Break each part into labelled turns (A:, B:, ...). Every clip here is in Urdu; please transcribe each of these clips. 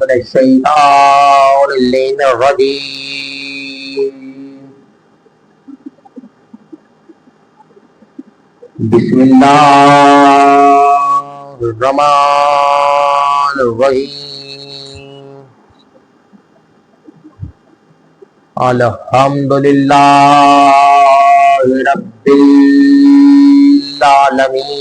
A: من الشیطان الرجیم بسم اللہ الرحمن الرحیم الحمدللہ رب العالمین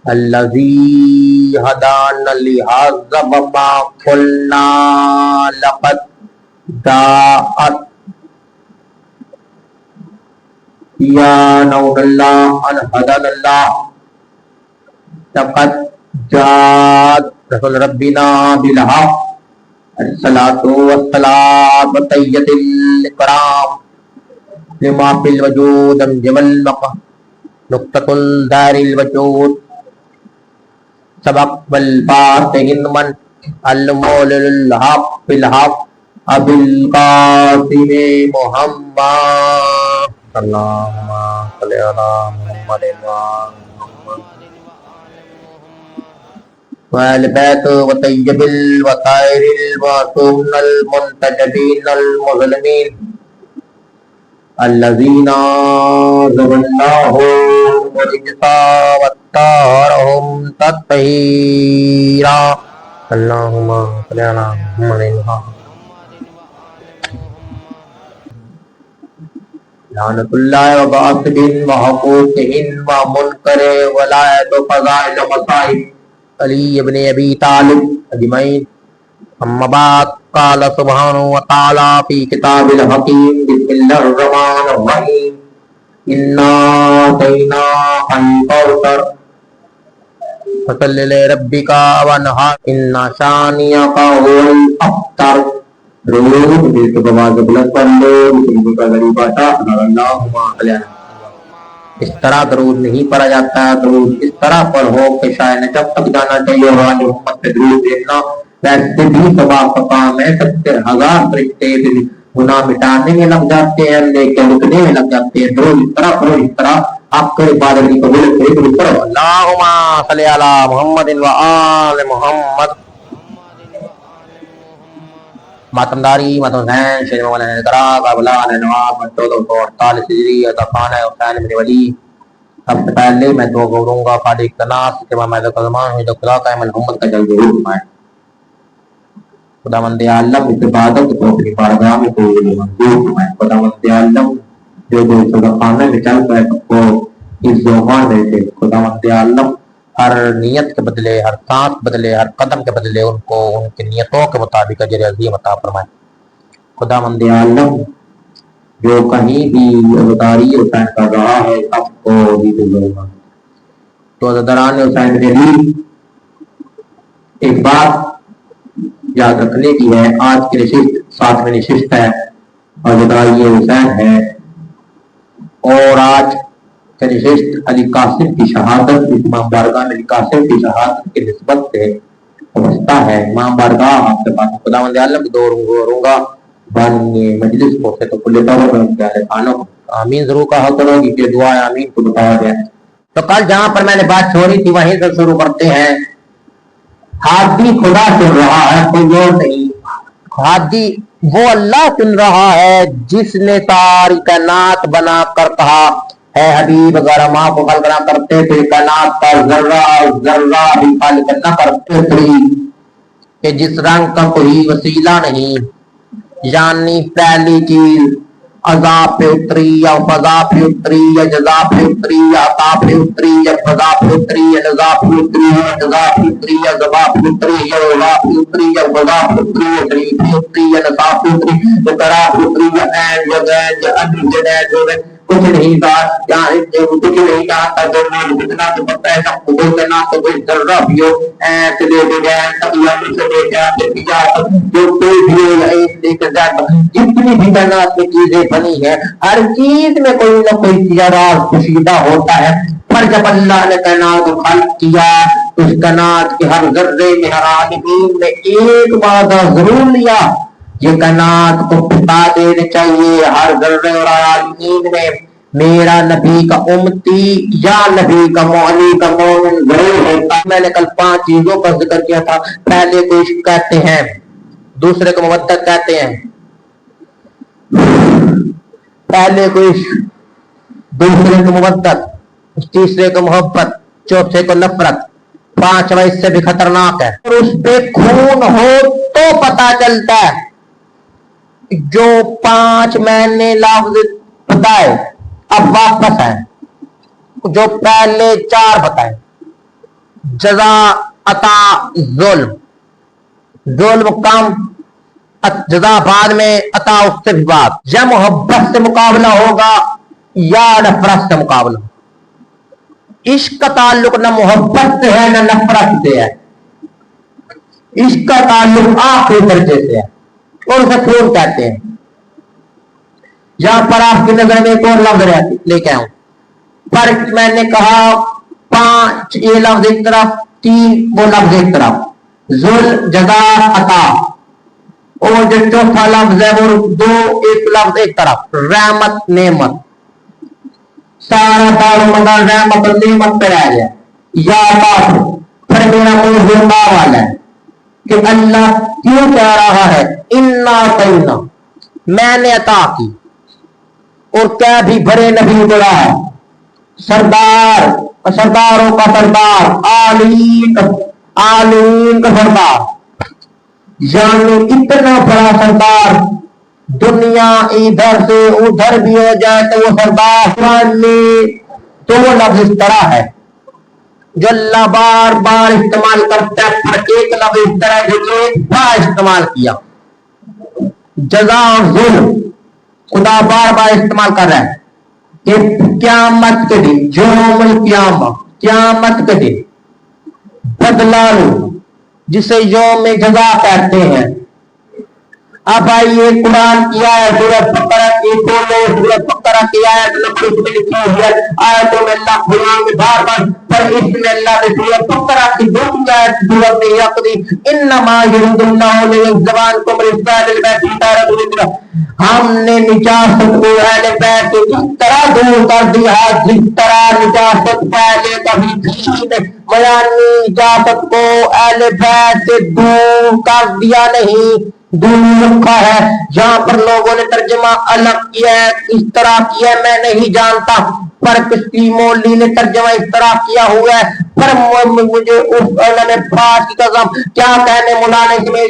A: الذی ہدانا لہذا وما قلنا لقد جاءت یا نور اللہ ان ہدانا اللہ لقد جاءت رسول ربنا بالحق الصلاة والسلام طیب الاکرام لما فی الوجود انجم المقام نقطة دار الوجود سبق بالفاتح من المول الحق بالحق ابو القاسم محمد اللہم صلی علی محمد والبیت وطیب الوطائر المعصومن المنتجبین المظلمین الذین عذب اللہ ورجسا واتارہم تطہیرا اللہم صلی علی محمد لعنت اللہ وغاصبین وحقوقہن ومنکر ولایت وفضائل ومصائب علی ابن ابی طالب اجمعین اما بعد قال سبحانہ وتعالی فی کتاب الحکیم بسم اللہ الرحمن الرحیم انا اعطیناک الکوثر فصل لربک وانحر ان شانئک هو الابتر روح دل کے بواز بلند پڑھو ان کا غریب آتا اللہم صلی علی اس طرح درود نہیں پڑھا جاتا ہے، درود اس طرح پڑھو کہ شاید نے جب تک جانا چاہیے والی محمد پہ درود دینا ویسے بھی ثواب کا کام ہے، 70,000 فرشتے گناہ مٹانے میں لگ جاتے ہیں، لیکن رکنے میں لگ جاتے ہیں۔ درود اس طرح پڑھو اس طرح آپ کو عبادت کی قبولیت کرے، درود پڑھو اللہم صلی علی محمد و آل محمد۔ ماتم داری ماتم حسین شیر مولانا نظرہ قابلہ نواب 1448 ہجری خانہ حسین بن ولی۔ سب سے پہلے میں دعا کروں گا خالق تناس کے بعد میں قدمان ہوئی تو خدا قائم محمد کا جلد ضرور فرمائے۔ خدا مند عالم اس عبادت کو اپنی بارگاہ میں قبول منظور فرمائے۔ خدا مند عالم جو صدقانے میں چل رہے سب کو اس زومان دیتے، خدا مند عالم ہر نیت کے بدلے، ہر سانس بدلے، ہر قدم کے بدلے ان کو ان کی نیتوں کے مطابق اجر عظیم عطا فرمائے۔ خدا مند عالم جو کہیں بھی عزاداری حسین کر رہا ہے سب کو بھی دلوگا۔ تو عزاداران حسین علی ایک بات یاد رکھنے کی ہے، آج کی نشست 7ویں نشست ہے، عزاداری حسین ہے، اور آج نشست علی قاسم کی شہادت امام بارگاہ علی قاسم کی شہادت کی نسبت سے وابستہ ہے۔ امام بارگاہ آپ کے پاس خدا مند عالم کی دور کروں گا بانی مجلس کو سے تو کلے طور پر خانوں آمین ضرور کہا کرو گی کہ دعا آمین کو بتایا گیا۔ تو کل جہاں پر میں نے بات چھوڑی تھی وہیں سے شروع کرتے ہیں۔ ہادی خدا چن رہا ہے، کوئی اور نہیں۔ ہادی وہ اللہ چن رہا ہے جس نے ساری کائنات بنا کر کہا ہے حبیب اگر ہم آپ کو خلق نہ کرتے تھے کائنات کا ذرہ ذرہ بھی خالق نہ کرتے تھے کہ جس رنگ کا کوئی وسیلہ نہیں، یعنی پہلی چیز عذاب پہ اتری یا فضا پہ اتری یا جزا پہ اتری یا عطا پہ اتری یا فضا پہ اتری یا جزا پہ اتری یا جزا پہ اتری یا زبا پہ اتری یا وضا پہ اتری یا فضا پہ اتری یا شریف پہ اتری یا نصاب پہ اتری یا قرا پہ اتری یا عین یا غین یا عدل یا نید یا کچھ نہیں تھا، یہاں کچھ نہیں کہا تھا، جتنا تو پتہ ہے سب کو بولتے نہ تو کوئی ذرہ بھی ہو ایسے لے کے گئے تب یا سے لے کے آتے پیا جو کوئی بھی ہو ایسے لے کے جاتا، جتنی بھی کائنات میں چیزیں بنی ہیں ہر چیز میں کوئی نہ کوئی راز پوشیدہ ہوتا ہے، پر جب اللہ نے کائنات کو خلق کیا اس کائنات کے ہر ذرے میں ہر عالمین میں ایک وعدہ ضرور لیا، یہ کائنات کو بتا دینے چاہیے ہر ذرے اور عالمین میں میرا نبی کا امتی یا نبی کا مولی کا مومن ضرور ہوتا ہے۔ میں نے کل 5 چیزوں کا ذکر کیا تھا۔ پہلے کو عشق کہتے ہیں، دوسرے کو مودت کہتے ہیں، پہلے کو عشق، دوسرے کو مودت، تیسرے کو محبت، چوتھے کو نفرت، 5واں اس سے بھی خطرناک ہے۔ اور اس پہ خون ہو تو پتا چلتا ہے۔ جو 5 میں نے لفظ بتائے اب واپس ہے، جو پہلے 4 بتائے، جزا، عطا، ظلم، ظلم کم، جزا بعد میں، عطا اس سے بھی بعد۔ یا محبت سے مقابلہ ہوگا یا نفرت سے مقابلہ۔ عشق کا تعلق نہ محبت سے ہے نہ نفرت سے ہے، عشق کا تعلق آخری درجے سے ہے اور اسے خون کہتے ہیں۔ یہاں پر آپ کی نظر میں ایک اور لفظ لے کے آؤں، پر میں نے کہا 5 یہ لفظ ایک طرف، 3 وہ لفظ ایک طرف، ظلم، جزا، عطا، اور جو چوتھا لفظ ہے وہ 2 ایک لفظ ایک طرف، رحمت، نعمت۔ سارا دار مدار رحمت اور نعمت پہ رہ گیا۔ یا اللہ پھر میرا موضوع والا ہے کہ اللہ کیوں کہہ رہا ہے انا کینا، میں نے عطا کی، اور کیا بھی بڑے نبی بڑا ہے، سردار، سرداروں کا سردار، عالین کا سردار، یعنی اتنا بڑا سردار، دنیا ادھر سے ادھر بھی ہو جائے تو وہ سردار۔ قرآن میں 2 لفظ اس طرح ہے جو اللہ بار بار استعمال کرتا ہے، پر ایک لفظ اس طرح جو ایک بار استعمال کیا، جزا اور ظلم خدا بار بار استعمال کر رہا ہے کہ قیامت کے دن، یوم القیامہ، قیامت کے دن بدلہ لو، جسے یوم جزا کہتے ہیں۔ اب آئیے قرآن کی آیت سورۃ بقرہ کی کھولو، سورۃ بقرہ کی آیت نمبر اس میں لکھی ہوئی ہے، آیتوں میں اللہ قرآن میں بار بار، پر اس میں اللہ نے سورۃ بقرہ کی 2 آیت سورۃ میں یقضی انما یرید اللہ لیعذب عنکم رجس اہل البیت الطاہرین، ہم نے نجاست کو اہل بیت اس طرح دور کر دیا ہے جس طرح نجاست پہلے کبھی تھی، بیانی نجاست کو اہل بیت سے دور کر دیا نہیں، دور رکھا ہے۔ جہاں پر لوگوں نے ترجمہ الگ کیا ہے، اس طرح کیا ہے میں نہیں جانتا، پر کسی مولوی نے ترجمہ اس طرح کیا ہوا ہے، پر مجھے اس علم پاک کی قسم کیا کہنے مولانا اس میں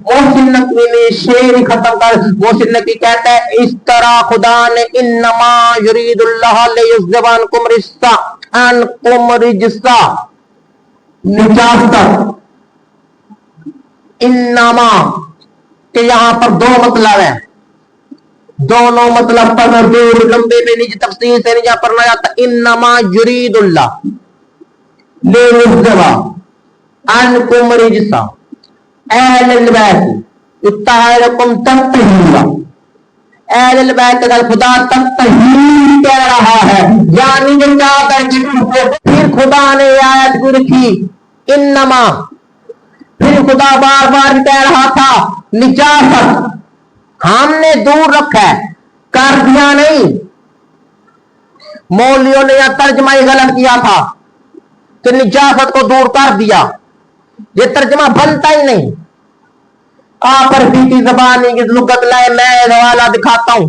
A: محسن نقوی نے شعر ہی ختم کر، محسن نقوی کہتا ہے اس طرح خدا نے انما یرید اللہ لیعذب عنکم رجسا نجاست، انما کہ یہاں پر 2 مطلب ہیں، دونوں مطلب پر دور لمبے میں نیچے تفصیل سے نہیں پڑھنا جاتا۔ انما یرید اللہ لیعذب عنکم رجسا اہل البیت الطاہرین تطہیرا، اہل البیت کا خدا تطہیر کہہ رہا ہے، یعنی جو چاہتا ہے۔ پھر خدا نے آیت کو رکھی انما، پھر خدا بار بار کہہ رہا تھا نجاست ہم نے دور رکھا ہے، کر دیا نہیں۔ مولویوں نے یہ ترجمہ ہی غلط کیا تھا کہ نجاست کو دور کر دیا، یہ ترجمہ بنتا ہی نہیں۔ آپ پر کی زبانی کی لغت لائے، میں حوالہ دکھاتا ہوں،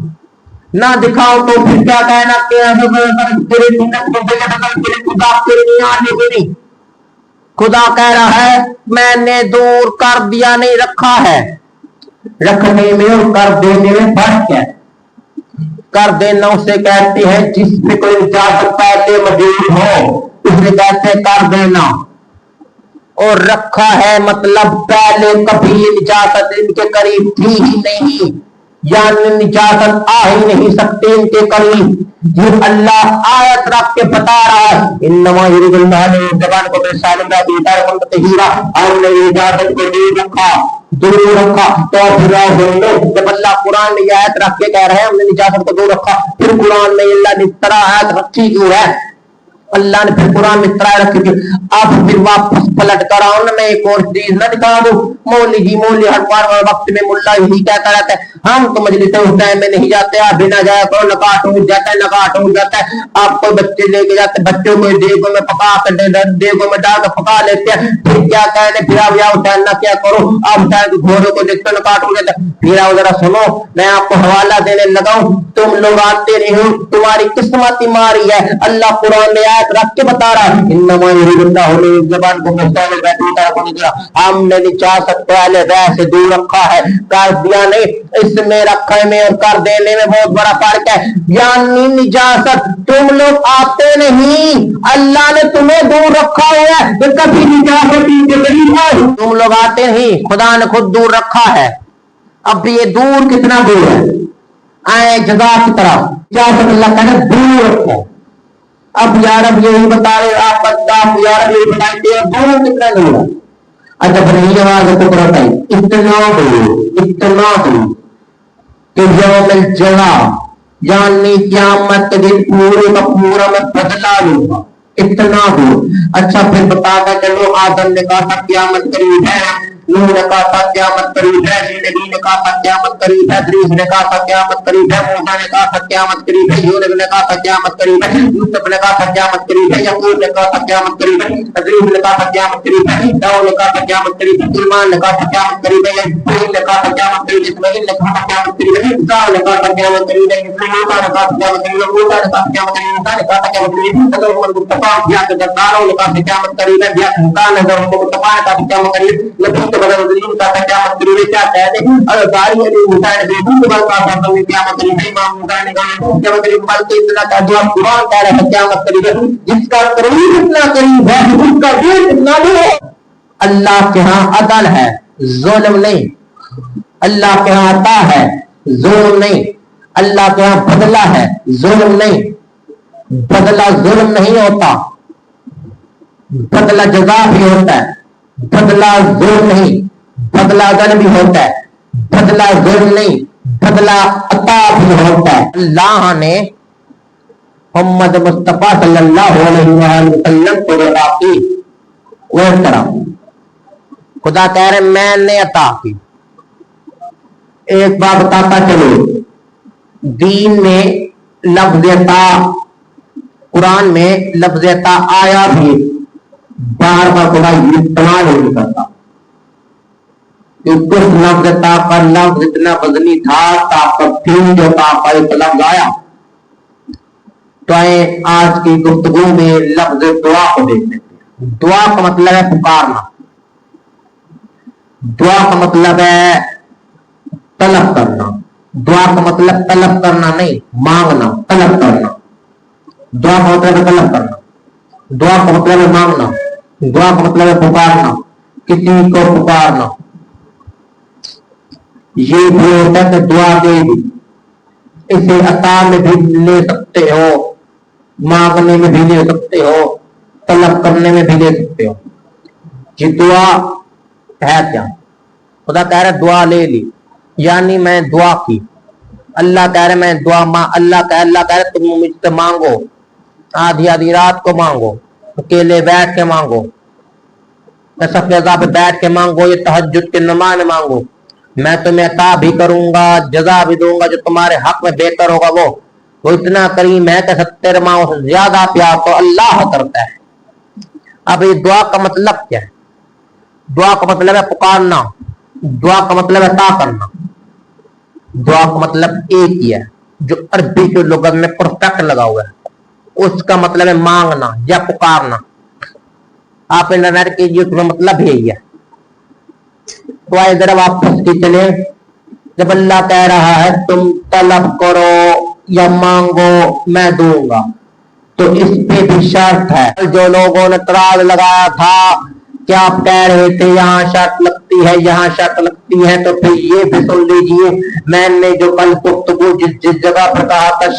A: نہ دکھاؤ تو پھر کیا کہنا کہ خدا کہہ رہا ہے میں نے دور کر دیا نہیں، رکھا ہے۔ رکھنے میں اور کر دینے میں فرق ہے۔ کر دینا اسے کہتے ہیں جس میں کوئی اجازت پہلے موجود ہو، اسے کہتے ہیں کر دینا، اور رکھا ہے مطلب پہلے کبھی اجازت ان کے قریب تھی ہی نہیں، یعنی اجازت آ ہی نہیں سکتے ان کے قریب۔ یہ اللہ آیت رکھ کے بتا رہا ہے انما یرید اللہ لیعذب عنکم رجس اہل البیت الطاہرین تطہیرا، ہم نے اجازت کو دور رکھا تو پھر جب اللہ قرآن میں یہ آیت رکھ کے کہہ رہے ہیں ہم نے اجازت کو دور رکھا، پھر قرآن میں اللہ نے اس طرح آیت رکھی کیوں ہے؟ اللہ نے پھر قرآن میں اس طرح رکھی تھی. اب پھر واپس پلٹ کر آؤ نا, میں ایک اور چیز نہ دکھا دوں. مولوی ہر بار وقت میں ملا یہی کہتا رہتا ہے, ہم تو مجلس اس ٹائم میں نہیں جاتے, آپ بھی نہ جایا کرو, نکاح ٹوٹ جاتا ہے. آپ کو بچے لے کے جاتے, بچوں کو دیگوں میں پکا کر دیگوں میں ڈال کر پکا لیتے ہیں. پھر کیا کہنے, پھر آپ یہاں اٹھائیں نہ کیا کرو, آپ اٹھائیں تو گھوڑوں کو دیکھتے نکاح ٹوٹ جاتا ہے. پھر آؤ ذرا سنو, میں آپ کو حوالہ دینے لگا ہوں, تم لوگ آتے نہیں ہو, تمہاری قسمت ماری ہے. اللہ قرآن میں آیت رکھ کے بتا رہا ہے, انما یرید اللہ زبان کو مستعمل بیٹھا کو نہیں دیا. ہم نے نجاست پہلے رہ سے دور رکھا ہے, کر دیا نہیں. اس میں رکھنے میں اور کر دینے میں بہت بڑا فرق ہے. یعنی نجاست تم لوگ آتے نہیں, اللہ نے تمہیں دور رکھا ہوا ہے. تو کبھی نجاست تم لوگ آتے نہیں, خدا نے خود دور رکھا ہے. اب یہ دور کتنا دور ہے, آئے جزا کی طرح اجازت اللہ کا دور رکھو. اب یار اب یہی بتا رہے آپ یار یہی بتائیے دور کتنا دور ہے. اچھا بھائی آواز کو بتائیے, اتنا دور کہ یوم الجزا یعنی قیامت کے دن پورے کا پورا میں بدلا لوں گا, اتنا دور. اچھا پھر بتا کر چلو, آدم نے کہا تھا قیامت قریب ہے, نوح نے کہا تھا قیامت قریب ہے, نبی نے کہا تھا قیامت قریب ہے, ادریس نے کہا تھا قیامت قریب ہے, موسیٰ نے کہا تھا قیامت قریب ہے, یونس نے کہا تھا قیامت قریب ہے, یوسف نے کہا تھا قیامت قریب ہے, یعقوب نے کہا تھا قیامت قریب ہے, ادریس نے کہا تھا قیامت قریب ہے, داؤد نے کہا تھا قیامت قریب ہے, سلیمان نے کہا تھا قیامت قریب ہے, ابراہیم نے کہا تھا قیامت قریب ہے, اسماعیل نے کہا تھا قیامت قریب ہے, عیسیٰ نے کہا تھا قیامت قریب ہے, موسیٰ نے کہا تھا قیامت قریب ہے, موسیٰ نے کہا تھا قیامت قریب ہے, عیسیٰ نے کہا تھا قیامت قریب ہے, حضرت عمر مصطفیٰ یا کہ جرداروں نے کہا تھا قیامت قریب ہے, یا حسان نے مصطفیٰ نے کہا تھا قیامت قریب ہے, نبی کے بدل دین کا قیامت قریب ہے. کیا کہہ دیں اور داری علی حسین بے بو بل کا تھا قیامت قریب ہے, امام حسین نے کہا قیامت قریب بل کے اتنا کا جواب قرآن کہہ رہا ہے قیامت قریب ہے. جس کا قریب اتنا قریب ہے اس کا دیر اتنا دور ہے. اللہ کے ہاں عدل ہے, ظلم نہیں. اللہ کے ہاں عطا ہے, ظلم نہیں. اللہ کے ہاں بدلہ ہے, ظلم نہیں. بدلہ ظلم نہیں ہوتا, بدلہ جزا بھی ہوتا ہے, بدلہ ظلم نہیں. بدلہ عدل بھی ہوتا ہے, بدلہ ظلم نہیں, بدلہ عطا بھی ہوتا ہے. اللہ نے محمد مصطفیٰ صلی اللہ علیہ وسلم کو عطا کی, وہ طرح خدا کہہ رہے میں نے عطا کی. ایک بات بتاتا چلو, دین میں لفظ عطا, قرآن میں لفظ عطا آیا بھی, بار بار خدا استعمال نہیں کرتا. کچھ لفظ عطا کا لفظ اتنا وزنی تھا, پھر جو عطا کا ایک لفظ آیا. تو آج کی گفتگو میں لفظ دعا کو دیکھتے ہیں. دعا کا مطلب ہے پکارنا, دعا کا مطلب ہے طلب کرنا. دعا کا مطلب طلب کرنا نہیں, مانگنا, طلب کرنا. دعا کا مطلب ہے طلب کرنا, دعا کا مطلب ہے مانگنا, دعا کا مطلب ہے پکارنا, کسی کو پکارنا. یہ بھی ہوتا ہے کہ دعا دے دی, اسے عطا میں بھی لے سکتے ہو, مانگنے میں بھی لے سکتے ہو, طلب کرنے میں بھی لے سکتے ہو. یہ دعا ہے کیا؟ خدا کہہ رہا دعا لے لی, یعنی میں دعا کی. اللہ کہہ رہے میں دعا اللہ کہہ رہے تم مجھ سے مانگو, آدھی آدھی رات کو مانگو, اکیلے بیٹھ کے مانگو, صف عزا پہ بیٹھ کے مانگو, یہ تہجد کے نماز میں مانگو. میں تمہیں عطا بھی کروں گا, جزا بھی دوں گا, جو تمہارے حق میں بہتر ہوگا. وہ اتنا کریم ہے کہ 70 ماہ سے زیادہ پیار تو اللہ کرتا ہے. اب یہ دعا کا مطلب کیا ہے؟ دعا کا مطلب ہے پکارنا, دعا کا مطلب ہے عطا کرنا. دعا کا مطلب ایک ہی ہے جو عربی کے لغت میں پرفیکٹ لگا ہوا ہے, اس کا مطلب ہے مانگنا یا پکارنا. آپ انٹرنیٹ کیجیے, اس کا مطلب یہی ہے. تو آئے ذرا واپس کی چلے, جب اللہ کہہ رہا ہے تم طلب کرو یا مانگو میں دوں گا, تو اس پہ بھی شرط ہے. جو لوگوں نے اعتراض لگایا تھا کہ آپ کہہ رہے تھے یہاں شرط لگتی ہے, یہاں شرط لگتی ہے, تو پھر یہ بھی سن لیجیے, میں نے جو کل گفتگو جس جگہ پر کہا تھا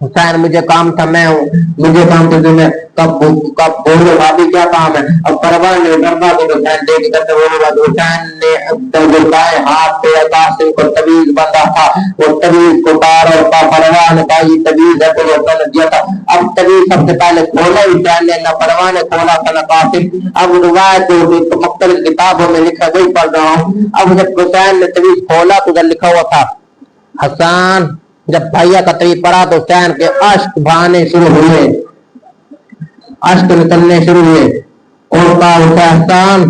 A: حسین مجھے کام تھا، میں ہوں، مجھے کام تھا تمہیں، کب بولو بھابھی کیا کام ہے؟ اب پروان نے ڈربا کو حسین دیکھ کر حسین نے دائیں ہاتھ پہ قاسم کو طویل بندھا تھا، وہ طویل کو ٹار اور پروان کا یہ طویل ہے تو حسین نے دیا تھا۔ اب طویل سب سے پہلے کھولا حسین نے، نہ پروان نے کھولا تھا نہ قاسم۔ اب روایت مختلف کتابوں میں لکھا وہی پڑھ رہا ہوں۔ اب جب حسین نے طویل کھولا تو ادھر لکھا ہوا تھا حسان، جب بھائیا کا طویل پڑا تو حسین کے اشک بہانے شروع ہوئے، اشک نکلنے شروع ہوئے اور کہا حسین،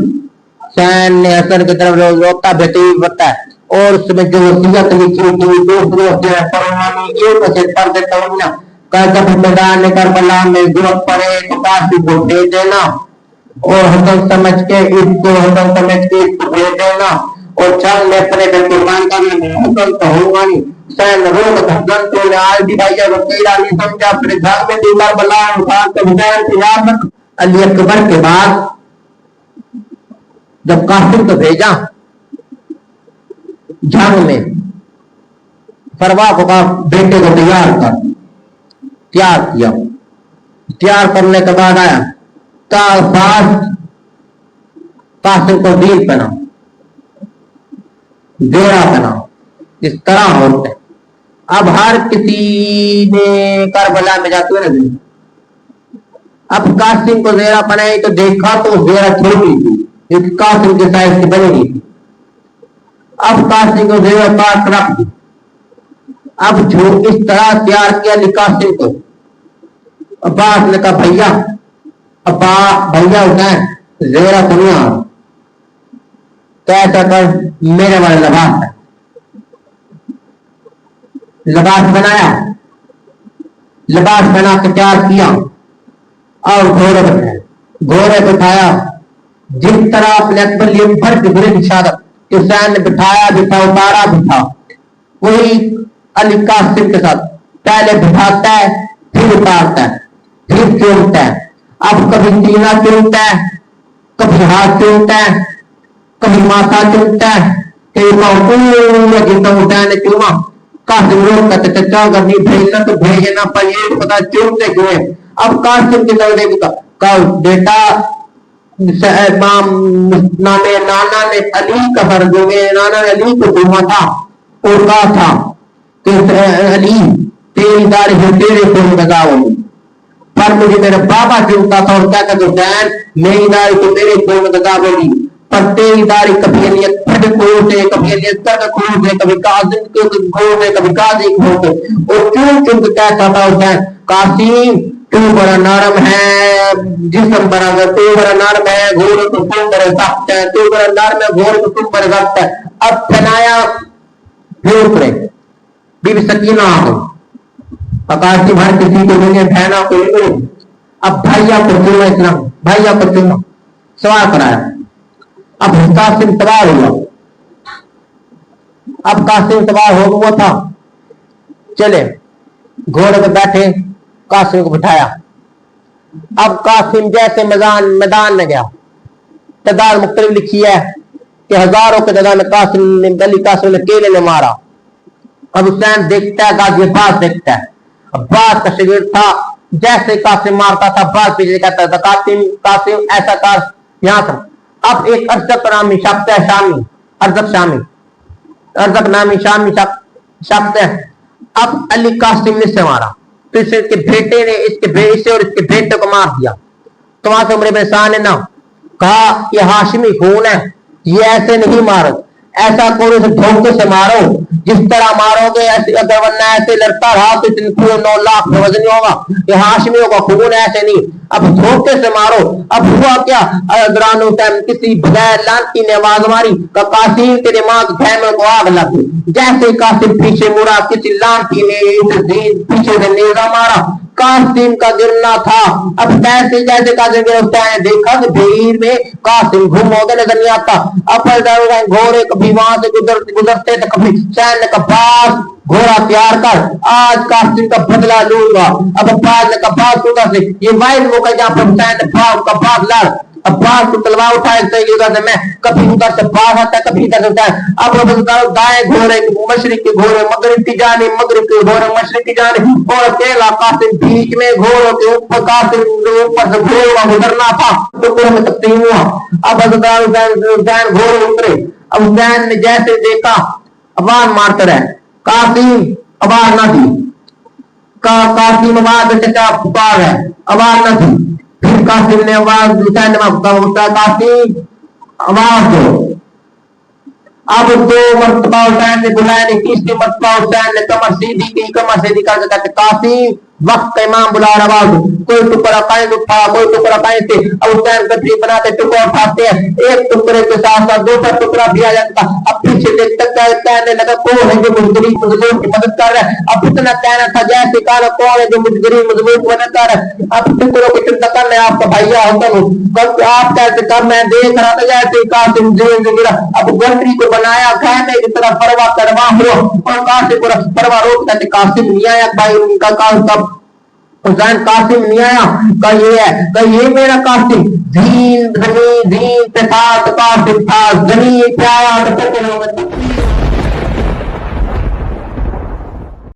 A: حسین نے حسن کی طرف روتا بہتری بتا ہے اور اس میں جو وصیت لکھی تھی دوسروں سے پروانی ایک سے پڑھ دیتا ہوں نا، کہ جب میدان کربلا میں ضرورت پڑے تو قاسم کو دے دینا اور حسن سمجھ کے اس کو حسن سمجھ کے اس کو دے دینا اور چل میں اپنے گھر کو مان کرنے میں حسن تو ہوگا نہیں۔ حسین روز حسن تو نے آج بھی بھائیہ وکیلہ نہیں سمجھا، اپنے گھر میں بھی کربلا حسین کے حسین کی یاد رکھ۔ علی اکبر کے بعد جب قاسم کو بھیجا جنگ میں، فروا کو کہا بیٹے کو تیار کر، تیار کیا، تیار کرنے کے بعد آیا قاسم کو دین پہنا، زیرہ پہنا، اس طرح ہوتے۔ اب ہر کسی نے کربلا میں جاتے ہوئے نا، اب قاسم کو زیرہ پہنائی تو دیکھا تو زیرہ چھوٹی تھی، کیونکہ قاسم کے سائز کی بنی نہیں تھی۔ اب قاسم کو زیرہ پاس رکھ دی، اب جو اس طرح تیار کیا قاسم کو، عباس نے کہا بھیا حسین زیرہ سنیا تو ایسا کر میرے والے لباس ہے، لباس بنایا، لباس بنا کے تیار کیا اور گھوڑے بٹھایا، گھوڑے بٹھایا جس طرح اپنے اکبر لیے بھر کے گھوڑے کی شادت حسین نے بٹھایا بھی تھا، اتارا بھی تھا، وہی علی قاسم کے ساتھ پہلے بٹھاتا ہے پھر اتارتا ہے پھر چومتا ہے۔ اب کبھی سینہ چومتا ہے، کبھی ہاتھ چومتا ہے، کبھی ماتھا چومتا ہے، حسین نے چوما۔ قاسم لوگ کہتے چچا اگر نہیں بھیجنا تو بھیجنا پر یہ پتا چومتے کیوں ہے۔ اب قاسم کی طرف دیکھا کہا بیٹا نانا نے علی کا فرض ہو گیا، نانا نے علی کو چوما تھا اور کہا تھا کہ علی تیری داڑھی ہے تیرے خون گدا ہوگی، پر مجھے میرا بابا چومتا تھا اور کیا کہتے حسین میری داڑھی تو میرے خون گدا ہوگی، پر تیری داڑھی کبھی علیت پھٹ کھول سے، کبھی علیت تک کھول سے، کبھی قاضی کھول سے، کبھی قاضی کھول سے، اور کیوں چوم کے کہتا تھا حسین قاسم تو بڑا نرم ہے، جسم بڑا تو بڑا نرم ہے، گھوڑے کو تم بڑے سخت ہے، تو بڑا نرم ہے، گھوڑے کو تم بڑے سخت ہے۔ اب پہنایا پھر اترے بی بی سکینہ آگو قاسم ہر کسی کو دنیا بہنا کو نکلو، اب بھائیہ کو چوما، اسلام بھائیہ کو چوما، سوال کرایا۔ اب قاسم سوار ہوا، اب قاسم سوار ہو گیا تھا، چلے گھوڑے پہ بیٹھے، قاسم کو بٹھایا۔ اب قاسم جیسے میدان میں گیا، تعداد مختلف لکھی ہے کہ ہزاروں کے تعداد میں قاسم نے کیلے نے مارا۔ اب حسین دیکھتا ہے، غازی عباس دیکھتا ہے، عباس کا شگرد تھا، جیسے قاسم مارتا تھا عباس پیچھے کہتا تھا قاسم ایسا کر یہاں سے۔ اب ایک ارزق نامی شخص ہے شامی، ارزق نامی شامی شخص ہے، اب علی قاسم نے سے مارا تو اس کے بیٹے نے اس کے اور اس کے بیٹے کو مار دیا۔ تو وہاں سے عمر بن سعد نے کہا یہ ہاشمی خون ہے، یہ ایسے نہیں مارو، ایسا کوئی سے دھوکے سے مارو، جس طرح مارو گے اگر ورنہ ایسے لڑتا رہا تو اتنے پورے 9 لاکھ میں وزن ہوگا، یہ ہاشمیوں کا خون ایسے نہیں، اب دھوکے سے مارو۔ اب ہوا کیا، ادرانو ٹائم کسی بغیر لانتی نے آواز ماری کہ قاسم تیرے ماں کے خیمے کو آگ لگی، جیسے قاسم پیچھے مڑا کسی لانتی نے پیچھے سے نیزہ مارا، قاسم کا گرنا تھا۔ اب جیسے قاسم گرفتا ہے دیکھا کہ بھیڑ میں قاسم گھوم ہو گئے نظر نہیں آتا۔ اب گھوڑے کبھی وہاں سے گزرتے تھے، کبھی حسین نے کہا باز گھوڑا تیار کر، آج قاسم کا بدلہ لوں گا۔ اب باز نے کہا باز کو سے یہ واحد موقع جہاں پر حسین نے باز کا باز لڑ عباس کو تلوار اٹھائے صحیح جگہ سے میں کبھی ادھر سے باز آتا ہے کبھی ادھر سے اٹھائے اب دائیں گھوڑے مشرق کے گھوڑے مغرب کی جانب مغرب کے گھوڑے مشرق کی جانب اور اکیلا قاسم بیچ میں گھوڑوں کے اوپر قاسم اوپر سے گھوڑا گزرنا تھا ٹکڑوں میں تقسیم ہوا اب حضرت حسین گھوڑے اترے اب حسین نے جیسے دیکھا آواز مارتا رہے قاسم آواز نہ تھی قاسم آواز چچا پکار ہے آواز نہ تھی پھر قاسم نے آواز حسین نے قاسم آواز دو اب دو مرتبہ حسین نے بلایا نہیں تیسری مرتبہ حسین نے کمر سیدھی کی کمر سیدھی کر کے کہتے قاسم وقت کا امام بلا رہا آواز کوئی ٹکڑا قائد اٹھا کوئی ٹکڑا قائد سے اب حسین گٹری بناتے ٹکڑا اٹھاتے ہیں ایک ٹکڑے کے ساتھ ساتھ دوسرا ٹکڑا بھی آ جاتا اب پیچھے دیکھتا کہنے لگا کون ہے جو مجھ غریب مظلوم کی مدد کر رہا ہے اب اتنا کہنا تھا جیسے کہا کون ہے جو مجھ غریب مظلوم کی مدد کر رہا ہے اب ٹکڑوں کی چنتا کرنا آپ کا بھائیا ہوتا ہوں آپ کیسے کر میں دیکھ رہا تھا جیسے قاسم جیل میرا اب گٹری کو بنایا کہنے کی طرح پرواہ کروا ہوا اور قاسم کو پرواہ روک کہتے قاسم نہیں آیا بھائی ان کا حسین قاسم نہیں آیا کہ یہ ہے کہ یہ میرا قاسم دین زمین دین پہ تھا قاسم تھا زمین پہ آیا تو